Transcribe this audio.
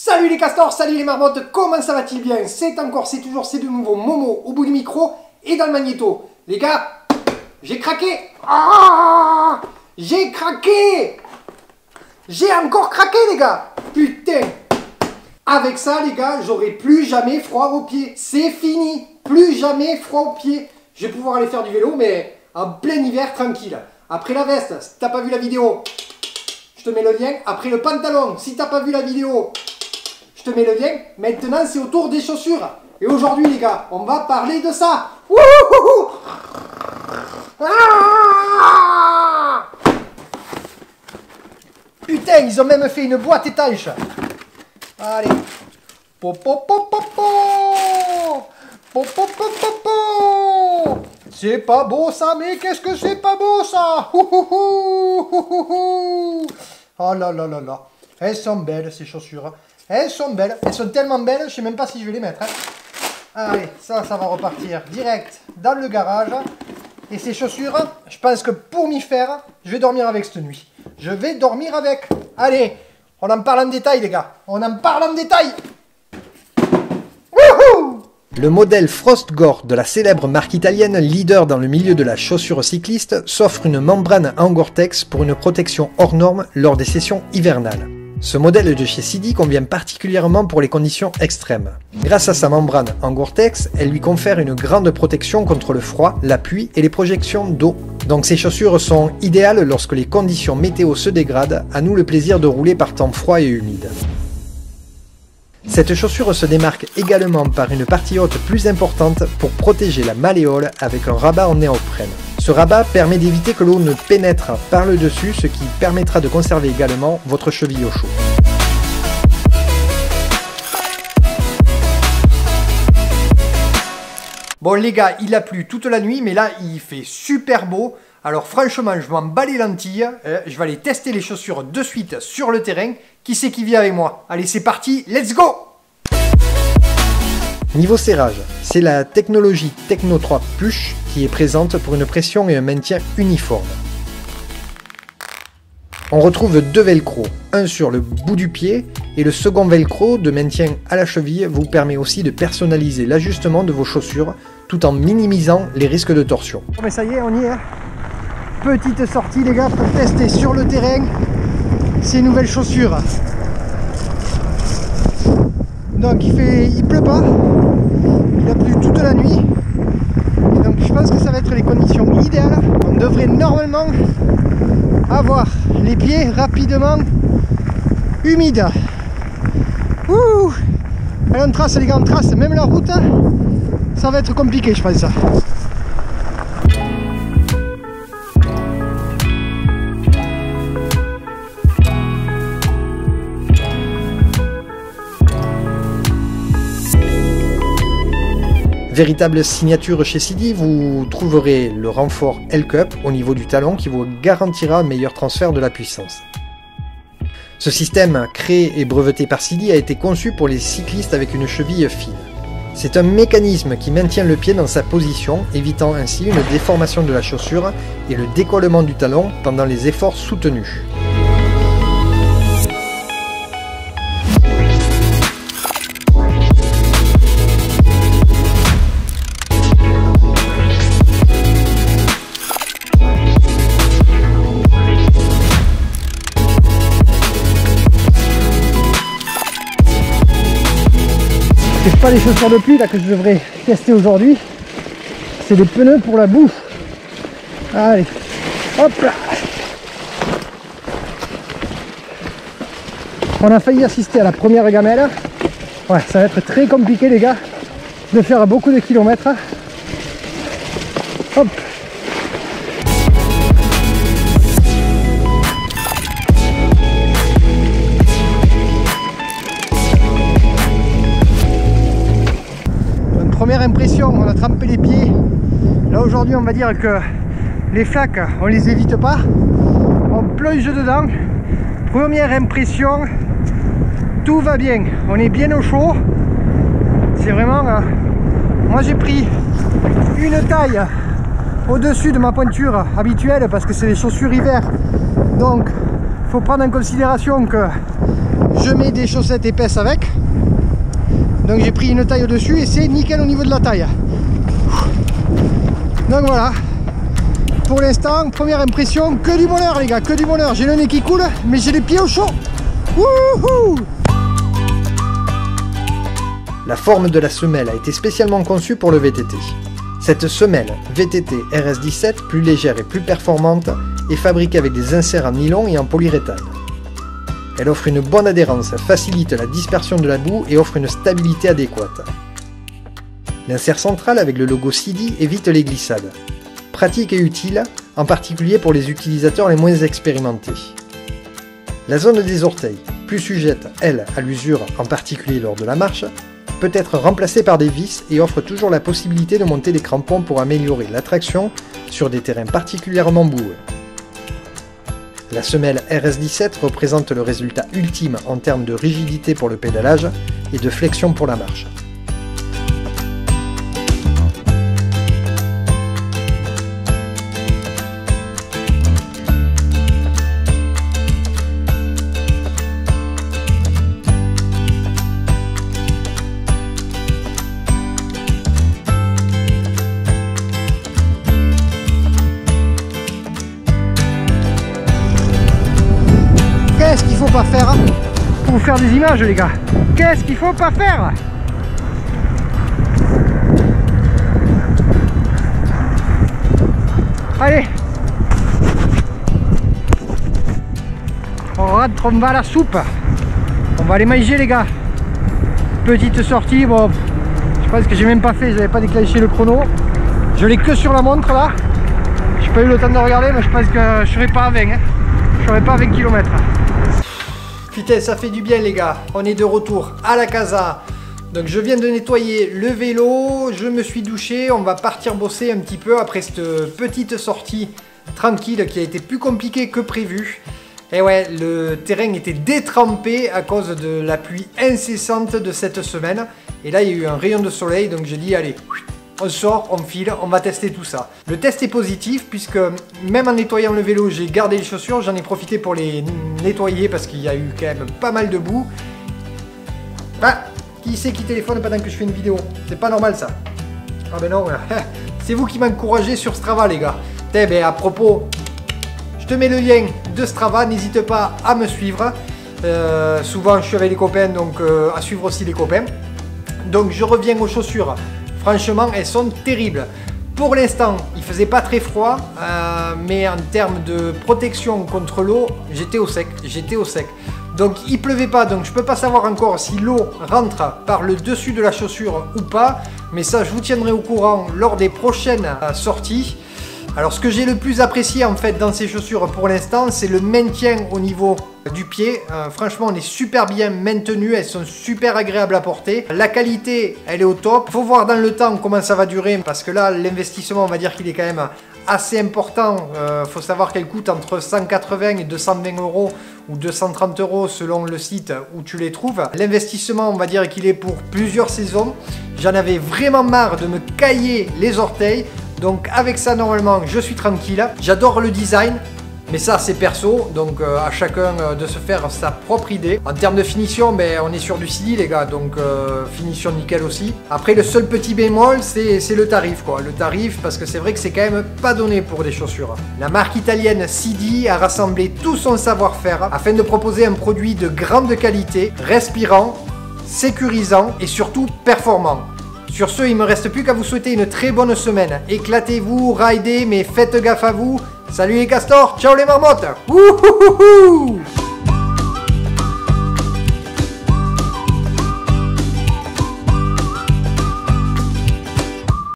Salut les castors, salut les marmottes, comment ça va-t-il bien? C'est toujours, c'est de nouveau Momo au bout du micro et dans le magnéto. Les gars, j'ai craqué. Ah, j'ai craqué. J'ai encore craqué les gars. Putain. Avec ça les gars, j'aurai plus jamais froid aux pieds. C'est fini. Plus jamais froid aux pieds. Je vais pouvoir aller faire du vélo mais en plein hiver tranquille. Après la veste, si t'as pas vu la vidéo, je te mets le lien. Après le pantalon, si t'as pas vu la vidéo, je te mets le lien. Maintenant, c'est au tour des chaussures. Et aujourd'hui, les gars, on va parler de ça. Wouhouhou, ah, putain, ils ont même fait une boîte étanche. Allez. C'est pas beau ça, mais qu'est-ce que c'est pas beau ça. Oh là là là là. Elles sont belles ces chaussures. Elles sont belles, elles sont tellement belles, je sais même pas si je vais les mettre. Hein. Allez, ça va repartir direct dans le garage. Et ces chaussures, je pense que pour m'y faire, je vais dormir avec cette nuit. Je vais dormir avec. Allez, on en parle en détail les gars. On en parle en détail. Wouhou! Le modèle Frostgore de la célèbre marque italienne leader dans le milieu de la chaussure cycliste s'offre une membrane en Gore-Tex pour une protection hors norme lors des sessions hivernales. Ce modèle de chez Sidi convient particulièrement pour les conditions extrêmes. Grâce à sa membrane en Gore-Tex, elle lui confère une grande protection contre le froid, la pluie et les projections d'eau. Donc ces chaussures sont idéales lorsque les conditions météo se dégradent, à nous le plaisir de rouler par temps froid et humide. Cette chaussure se démarque également par une partie haute plus importante pour protéger la malléole avec un rabat en néoprène. Ce rabat permet d'éviter que l'eau ne pénètre par le dessus, ce qui permettra de conserver également votre cheville au chaud. Bon les gars, il a plu toute la nuit, mais là il fait super beau. Alors franchement, je m'en bats les lentilles. Je vais aller tester les chaussures de suite sur le terrain. Qui c'est qui vient avec moi? Allez, c'est parti, let's go! Niveau serrage, c'est la technologie Techno 3 Push qui est présente pour une pression et un maintien uniforme. On retrouve deux velcro, un sur le bout du pied et le second velcro de maintien à la cheville vous permet aussi de personnaliser l'ajustement de vos chaussures tout en minimisant les risques de torsion. Mais ça y est, on y est. Hein. Petite sortie les gars pour tester sur le terrain ces nouvelles chaussures. Donc il pleut pas, il a plu toute la nuit. Donc je pense que ça va être les conditions idéales. On devrait normalement avoir les pieds rapidement humides. Ouh, allez, on trace les gars, on trace. Même la route, ça va être compliqué je pense. Véritable signature chez Sidi, vous trouverez le renfort L-Cup au niveau du talon qui vous garantira un meilleur transfert de la puissance. Ce système, créé et breveté par Sidi, a été conçu pour les cyclistes avec une cheville fine. C'est un mécanisme qui maintient le pied dans sa position, évitant ainsi une déformation de la chaussure et le décollement du talon pendant les efforts soutenus. C'est pas les chaussures de pluie là que je devrais tester aujourd'hui, c'est des pneus pour la boue. Allez, hop là. On a failli assister à la première gamelle. Ouais, ça va être très compliqué les gars de faire beaucoup de kilomètres. Hop. Première impression, on a trempé les pieds. Là aujourd'hui on va dire que les flaques on les évite pas, on plonge dedans. Première impression, tout va bien, on est bien au chaud. C'est vraiment, moi j'ai pris une taille au-dessus de ma pointure habituelle parce que c'est des chaussures hiver, donc il faut prendre en considération que je mets des chaussettes épaisses avec. Donc j'ai pris une taille au-dessus et c'est nickel au niveau de la taille. Donc voilà. Pour l'instant, première impression, que du bonheur les gars, que du bonheur. J'ai le nez qui coule, mais j'ai les pieds au chaud. Wouhou! La forme de la semelle a été spécialement conçue pour le VTT. Cette semelle VTT RS17, plus légère et plus performante, est fabriquée avec des inserts en nylon et en polyuréthane. Elle offre une bonne adhérence, facilite la dispersion de la boue et offre une stabilité adéquate. L'insert central avec le logo CD évite les glissades. Pratique et utile, en particulier pour les utilisateurs les moins expérimentés. La zone des orteils, plus sujette, elle, à l'usure, en particulier lors de la marche, peut être remplacée par des vis et offre toujours la possibilité de monter des crampons pour améliorer la traction sur des terrains particulièrement boueux. La semelle RS17 représente le résultat ultime en termes de rigidité pour le pédalage et de flexion pour la marche. Qu'est-ce qu'il faut pas faire pour vous faire des images les gars? Qu'est-ce qu'il faut pas faire? Allez, on rentre, on va à la soupe. On va aller manger les gars. Petite sortie, bon, je pense que j'ai même pas fait, j'avais pas déclenché le chrono. Je l'ai que sur la montre là. J'ai pas eu le temps de regarder, mais je pense que je serai pas à 20. Je serai pas à 20 km. Putain, ça fait du bien les gars, on est de retour à la casa. Donc je viens de nettoyer le vélo, je me suis douché, on va partir bosser un petit peu après cette petite sortie tranquille qui a été plus compliquée que prévu. Et ouais, le terrain était détrempé à cause de la pluie incessante de cette semaine. Et là il y a eu un rayon de soleil, donc j'ai dit allez, on sort, on file, on va tester tout ça. Le test est positif puisque même en nettoyant le vélo, j'ai gardé les chaussures, j'en ai profité pour les nettoyer parce qu'il y a eu quand même pas mal de boue. Ah, qui c'est qui téléphone pendant que je fais une vidéo? C'est pas normal ça. Ah ben non, c'est vous qui m'encouragez sur Strava les gars. Eh ben à propos, je te mets le lien de Strava, n'hésite pas à me suivre. Souvent je suis avec les copains, donc à suivre aussi les copains. Donc je reviens aux chaussures. Franchement, elles sont terribles. Pour l'instant, il faisait pas très froid, mais en termes de protection contre l'eau, j'étais au sec. Donc il pleuvait pas, donc je peux pas savoir encore si l'eau rentre par le dessus de la chaussure ou pas. Mais ça, je vous tiendrai au courant lors des prochaines sorties. Alors ce que j'ai le plus apprécié en fait dans ces chaussures pour l'instant, c'est le maintien au niveau du pied. Franchement, on est super bien maintenu, elles sont super agréables à porter. La qualité, elle est au top. Faut voir dans le temps comment ça va durer parce que là, l'investissement, on va dire qu'il est quand même assez important. Faut savoir qu'elle coûte entre 180 et 220 euros ou 230 euros selon le site où tu les trouves. L'investissement, on va dire qu'il est pour plusieurs saisons. J'en avais vraiment marre de me cailler les orteils. Donc avec ça, normalement, je suis tranquille. J'adore le design. Mais ça c'est perso, donc à chacun de se faire sa propre idée. En termes de finition, ben, on est sur du CD les gars, donc finition nickel aussi. Après le seul petit bémol c'est le tarif quoi. Le tarif parce que c'est vrai que c'est quand même pas donné pour des chaussures. La marque italienne CD a rassemblé tout son savoir-faire afin de proposer un produit de grande qualité, respirant, sécurisant et surtout performant. Sur ce, il me reste plus qu'à vous souhaiter une très bonne semaine. Éclatez-vous, ridez, mais faites gaffe à vous. Salut les castors, ciao les marmottes. Wouhouhouhou.